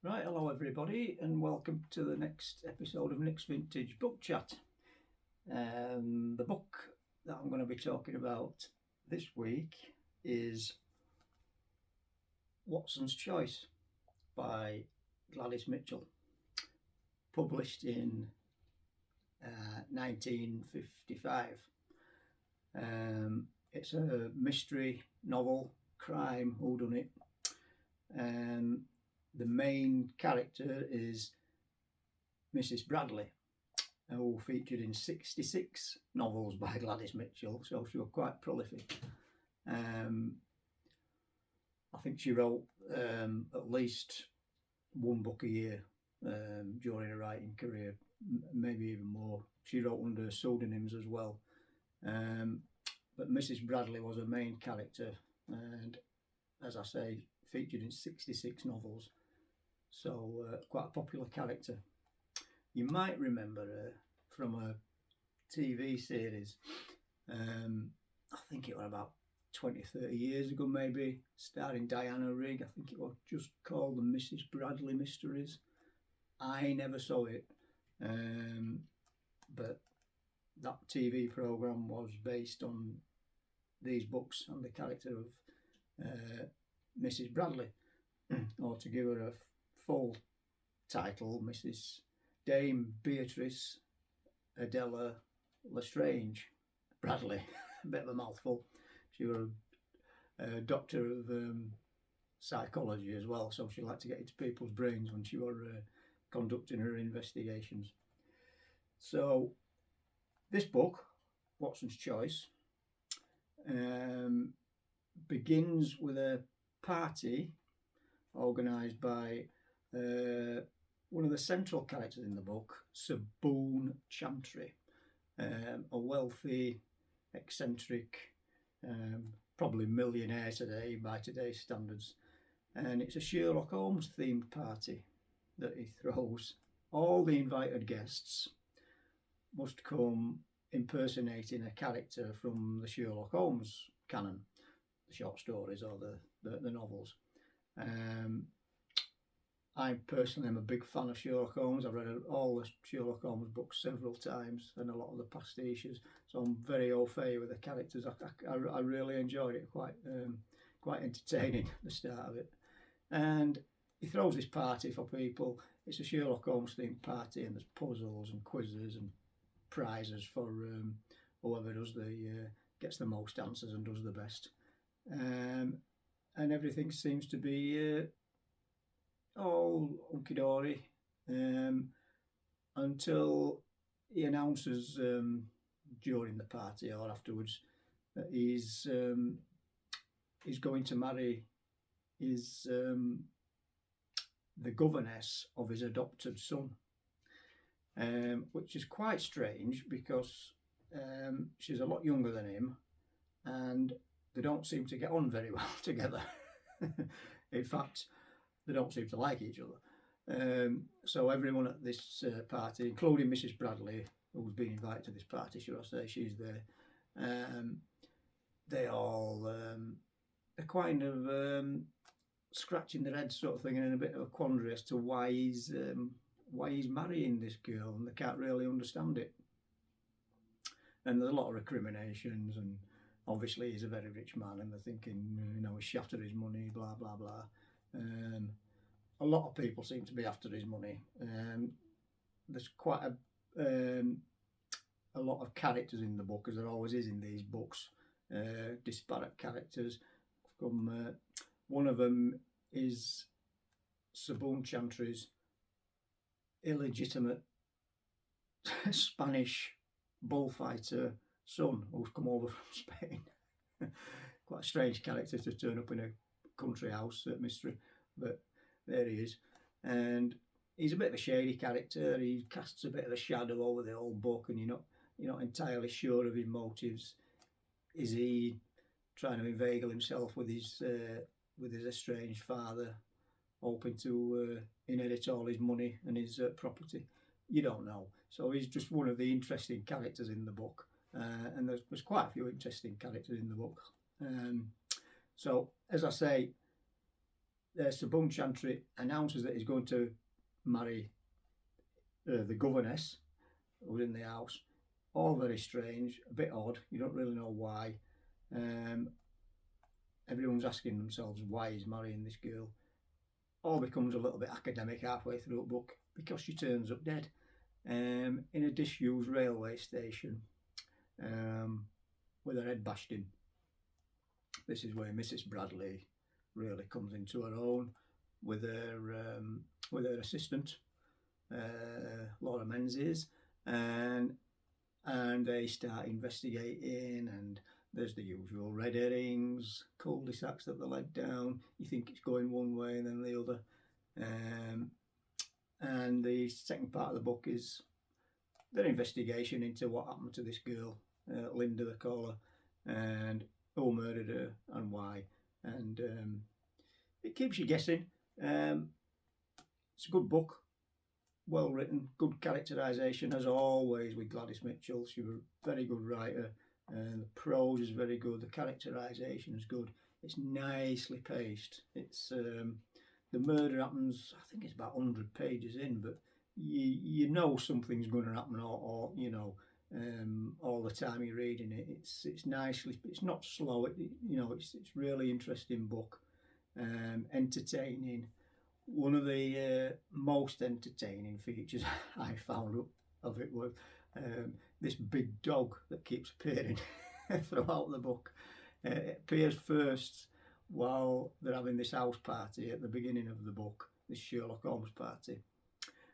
Right, hello everybody, and welcome to the next episode of Nick's Vintage Book Chat. The book that I'm going to be talking about this week is Watson's Choice by Gladys Mitchell, published in 1955. It's a mystery novel, crime, whodunit. The main character is Mrs. Bradley, who featured in 66 novels by Gladys Mitchell, so she was quite prolific. I think she wrote at least one book a year during her writing career, maybe even more. She wrote under pseudonyms as well. But Mrs. Bradley was her main character, and as I say, featured in 66 novels, so quite a popular character. You might remember her from a TV series. I think it was about 20, 30 years ago, maybe, starring Diana Rigg. I think it was just called the Mrs. Bradley Mysteries. I never saw it, but that TV programme was based on these books and the character of Mrs. Bradley, or to give her a full title, Mrs. Dame Beatrice Adela Lestrange Bradley. A bit of a mouthful. She was a doctor of psychology as well, so she liked to get into people's brains when she was conducting her investigations. So this book, Watson's Choice, begins with a party organised by one of the central characters in the book, Saboon Chantry, a wealthy, eccentric, probably millionaire today by today's standards. And it's a Sherlock Holmes themed party that he throws. All the invited guests must come impersonating a character from the Sherlock Holmes canon, the short stories or the novels. I personally am a big fan of Sherlock Holmes. I've read all the Sherlock Holmes books several times and a lot of the pastiches, so I'm very au fait with the characters. I really enjoyed it, quite entertaining, the start of it. And he throws this party for people. It's a Sherlock Holmes themed party, and there's puzzles and quizzes and prizes for whoever gets the most answers and does the best. And everything seems to be all hunky-dory until he announces during the party or afterwards that he's going to marry the governess of his adopted son, which is quite strange because she's a lot younger than him and they don't seem to get on very well together. In fact, they don't seem to like each other. So everyone at this party, including Mrs. Bradley, who's been invited to this party, should I say, she's there. They all are kind of scratching their heads, sort of thing, and in a bit of a quandary as to why he's marrying this girl, and they can't really understand it. And there's a lot of recriminations, and obviously he's a very rich man, and they're thinking, he's after his money, blah blah blah. A lot of people seem to be after his money. There's quite a lot of characters in the book, as there always is in these books, disparate characters. One of them is Saboon Chantry's illegitimate Spanish bullfighter son, who's come over from Spain. Quite a strange character to turn up in a country house mystery, but there he is. And he's a bit of a shady character. He casts a bit of a shadow over the whole book, and you're not entirely sure of his motives. Is he trying to inveigle himself with his estranged father, hoping to inherit all his money and his property? You don't know. So he's just one of the interesting characters in the book, and there's quite a few interesting characters in the book. So as I say, Sir Chantry announces that he's going to marry the governess who's in the house. All very strange, a bit odd. You don't really know why. Everyone's asking themselves why he's marrying this girl. All becomes a little bit academic halfway through the book because she turns up dead in a disused railway station with her head bashed in. This is where Mrs. Bradley really comes into her own with her assistant Laura Menzies, and they start investigating, and there's the usual red herrings, cul-de-sacs that they're led down. You think it's going one way and then the other. And the second part of the book is their investigation into what happened to this girl, Linda the caller, and who murdered her and why. And it keeps you guessing. It's a good book, well written, good characterisation as always with Gladys Mitchell. She was a very good writer, and the prose is very good, the characterisation is good. It's nicely paced. It's the murder happens, I think it's about 100 pages in, but you know something's going to happen, or you know, all the time you're reading it. It's nicely, it's not slow. It's really interesting book, entertaining. One of the most entertaining features I found of it was this big dog that keeps appearing throughout the book. It appears first while they're having this house party at the beginning of the book, this Sherlock Holmes party,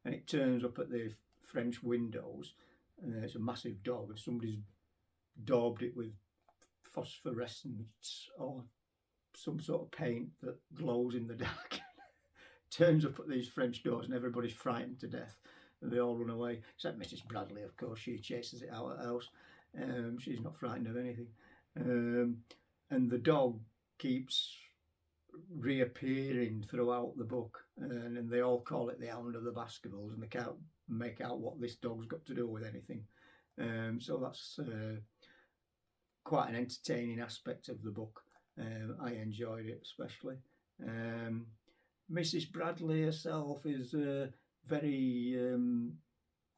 and it turns up at the French windows. It's a massive dog, and somebody's daubed it with phosphorescence or some sort of paint that glows in the dark. Turns up at these French doors, and everybody's frightened to death, and they all run away, except Mrs. Bradley, of course. She chases it out of the house. She's not frightened of anything. And the dog keeps reappearing throughout the book, and they all call it the Hound of the Baskervilles, and they can't make out what this dog's got to do with anything. So that's quite an entertaining aspect of the book. I enjoyed it especially. Mrs. Bradley herself is a very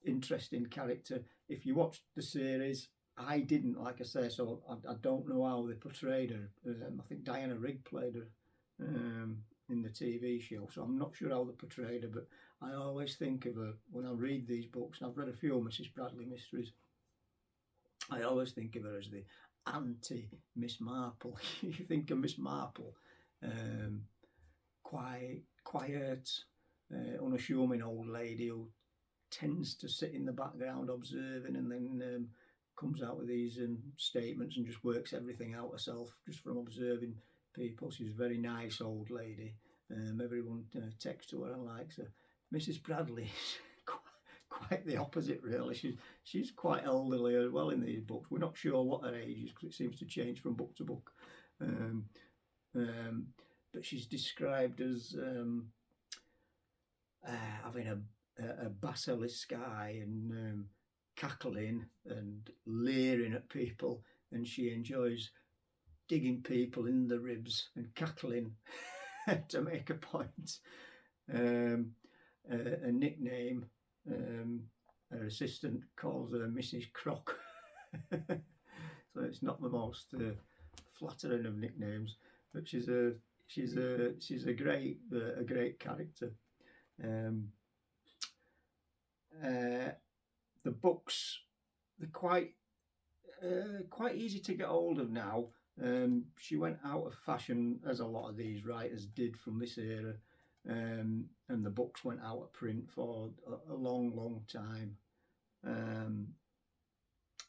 interesting character. If you watched the series, I didn't, like I say, so I don't know how they portrayed her. I think Diana Rigg played her in the TV show, so I'm not sure how they portrayed her, but I always think of her when I read these books, and I've read a few Mrs. Bradley mysteries. I always think of her as the anti-Miss Marple. You think of Miss Marple, quiet, unassuming old lady who tends to sit in the background observing, and then comes out with these statements and just works everything out herself just from observing people. She's a very nice old lady. Everyone takes to her and likes her. Mrs. Bradley is quite the opposite, really. She's quite elderly as well in these books. We're not sure what her age is because it seems to change from book to book. But she's described as having a basilisk eye and cackling and leering at people, and she enjoys digging people in the ribs and cackling to make a point. A nickname, her assistant calls her Mrs. Croc. So it's not the most flattering of nicknames, but she's a great character. The books, they're quite easy to get hold of now. She went out of fashion, as a lot of these writers did from this era, and the books went out of print for a long time.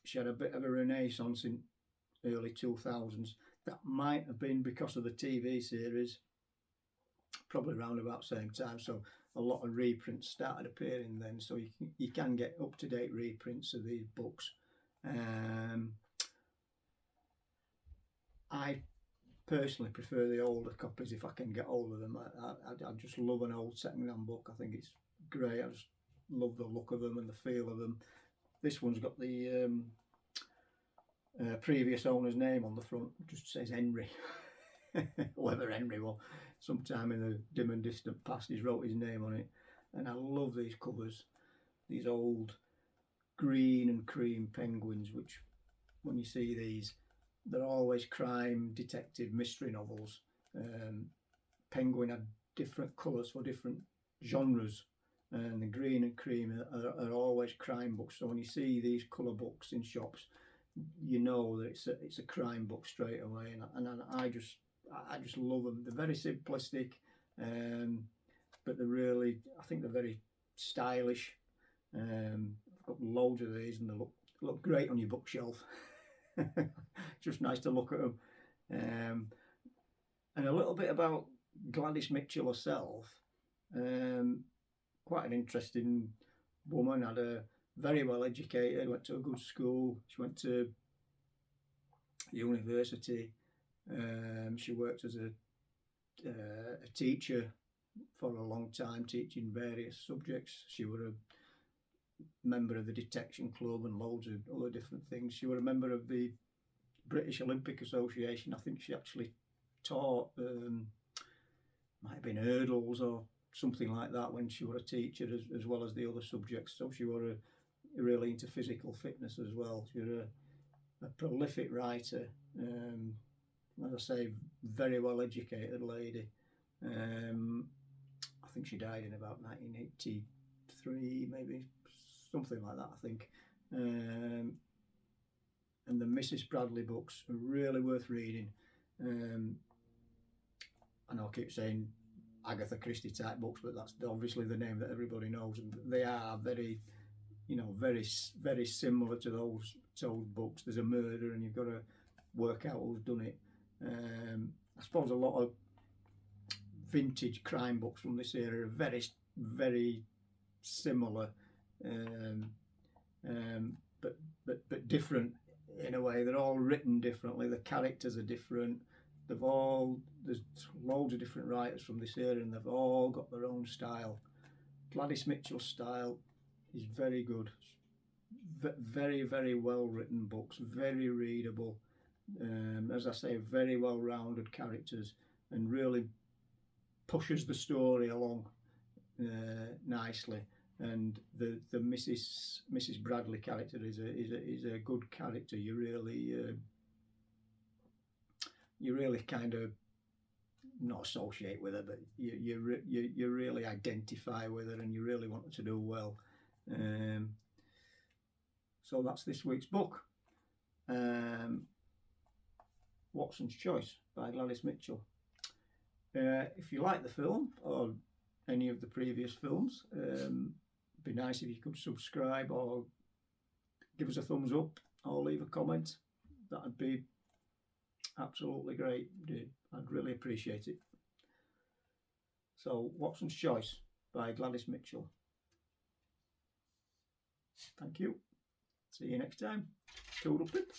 She had a bit of a renaissance in early 2000s. That might have been because of the TV series, probably around about the same time. So a lot of reprints started appearing then, so you can get up-to-date reprints of these books. I personally prefer the older copies if I can get hold of them. I just love an old second-hand book. I think it's great. I just love the look of them and the feel of them. This one's got the previous owner's name on the front. It just says Henry. Whoever Henry was. sometime in the dim and distant past he's wrote his name on it. And I love these covers, these old green and cream penguins, which when you see these, they're always crime, detective, mystery novels. Penguin had different colours for different genres, and the green and cream are always crime books. So when you see these colour books in shops, you know that it's a crime book straight away. And I just love them. They're very simplistic, but they're really, I think they're very stylish. I've got loads of these, and they look great on your bookshelf. Just nice to look at them. And a little bit about Gladys Mitchell herself. Quite an interesting woman. Had a very well educated. Went to a good school. She went to university. She worked as a teacher for a long time, teaching various subjects. She was a member of the detection club and loads of other different things. She was a member of the British Olympic Association. I think she actually taught, might have been hurdles or something like that when she was a teacher, as well as the other subjects. So she was really into physical fitness as well. She was a prolific writer, as I say, very well educated lady. I think she died in about 1983, maybe, something like that, I think. And the Mrs. Bradley books are really worth reading. I know I keep saying Agatha Christie type books, but that's obviously the name that everybody knows, and they are very, very similar to those books. There's a murder and you've got to work out who's done it. I suppose a lot of vintage crime books from this era are very, very similar, but different in a way. They're all written differently. The characters are different. There's loads of different writers from this era, and they've all got their own style. Gladys Mitchell's style is very good. Very, very well written books, very readable. As I say, very well rounded characters, and really pushes the story along nicely. And the Mrs. Bradley character is a good character. You really kind of not associate with her, but you really identify with her, and you really want her to do well. So that's this week's book, Watson's Choice by Gladys Mitchell. If you like the film or any of the previous films, it'd be nice if you could subscribe or give us a thumbs up or leave a comment. That'd be absolutely great. I'd really appreciate it. So, Watson's Choice by Gladys Mitchell. Thank you. See you next time. Toodle pip.